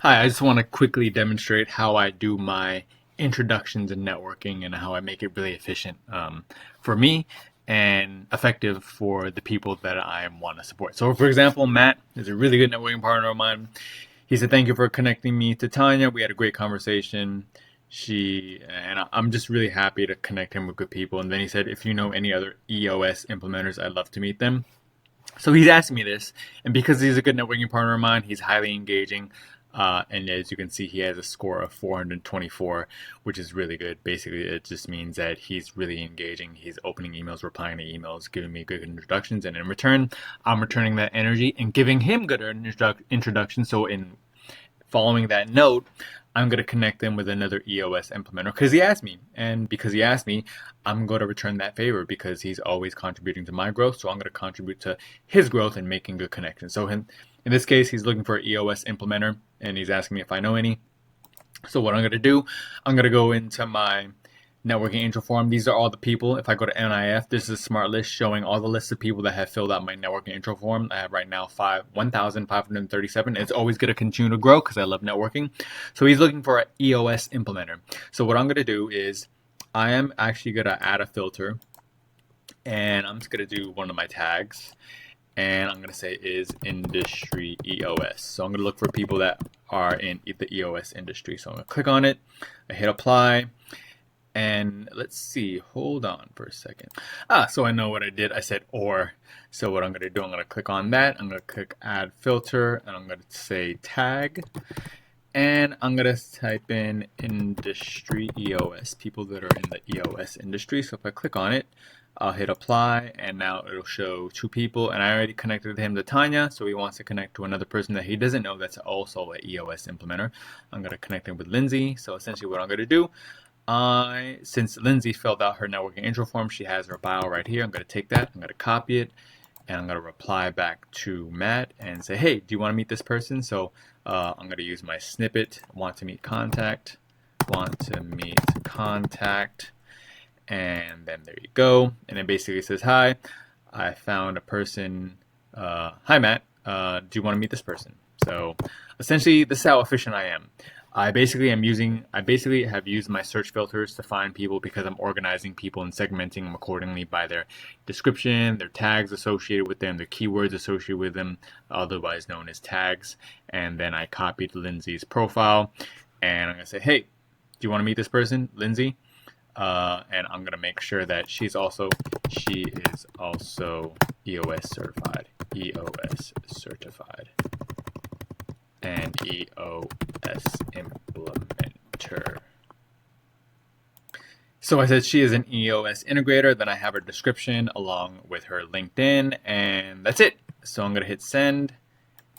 Hi, I just want to quickly demonstrate how I do my introductions in networking and how I make it really efficient for me and effective for the people that I want to support. So, for example, Matt is a really good networking partner of mine. He said, "Thank you for connecting me to Tanya. We had a great conversation. I'm just really happy to connect him with good people." And then he said, "If you know any other EOS implementers, I'd love to meet them." So he's asking me this, and because he's a good networking partner of mine, he's highly engaging. And as you can see, he has a score of 424, which is really good. Basically, it just means that he's really engaging. He's opening emails, replying to emails, giving me good introductions. And in return, I'm returning that energy and giving him good introductions. So in following that note, I'm going to connect them with another EOS implementer because he asked me. And because he asked me, I'm going to return that favor because he's always contributing to my growth. So I'm going to contribute to his growth and making good connections. So in this case, he's looking for an EOS implementer and he's asking me if I know any. So what I'm going to do, I'm going to go into my networking intro form. These are all the people. If I go to NIF, this is a smart list showing all the lists of people that have filled out my networking intro form. I have right now 1,537. It's always going to continue to grow because I love networking. So he's looking for an EOS implementer. So what I'm going to do is I am actually going to add a filter and I'm just going to do one of my tags. And I'm going to say is industry EOS. So I'm going to look for people that are in the EOS industry. So I'm going to click on it. I hit apply. And let's see, hold on for a second. So I know what I did. I said or. So what I'm going to do, I'm going to click on that. I'm going to click add filter. And I'm going to say tag. And I'm going to type in industry EOS, people that are in the EOS industry. So if I click on it, I'll hit apply, and now it'll show two people, and I already connected him to Tanya, so he wants to connect to another person that he doesn't know that's also an EOS implementer. I'm going to connect him with Lindsay. So essentially what I'm going to do, since Lindsay filled out her networking intro form, she has her bio right here. I'm going to take that, I'm going to copy it, and I'm going to reply back to Matt and say, hey, do you want to meet this person? So I'm going to use my snippet, want to meet contact, and then there you go. And it basically says, hi, I found a person. Hi, Matt. Do you want to meet this person? So essentially, this is how efficient I am. I basically have used my search filters to find people because I'm organizing people and segmenting them accordingly by their description, their tags associated with them, their keywords associated with them, otherwise known as tags. And then I copied Lindsay's profile, and I'm going to say, hey, do you want to meet this person, Lindsay? And I'm going to make sure that she is also EOS certified, and EOS implementer. So I said she is an EOS integrator, then I have her description along with her LinkedIn, and that's it. So I'm going to hit send.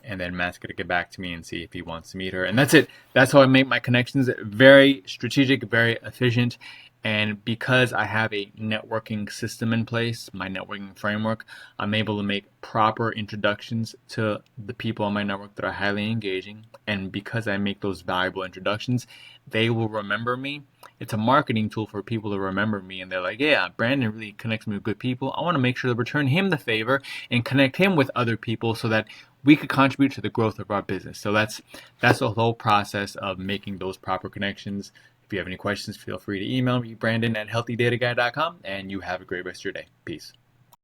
And then Matt's going to get back to me and see if he wants to meet her. And that's it. That's how I make my connections. Very strategic, very efficient. And because I have a networking system in place, my networking framework, I'm able to make proper introductions to the people on my network that are highly engaging. And because I make those valuable introductions, they will remember me. It's a marketing tool for people to remember me. And they're like, yeah, Brandon really connects me with good people. I want to make sure to return him the favor and connect him with other people so that we could contribute to the growth of our business. So that's the whole process of making those proper connections. If you have any questions, feel free to email me, Brandon@healthydataguyy.com, and you have a great rest of your day. Peace.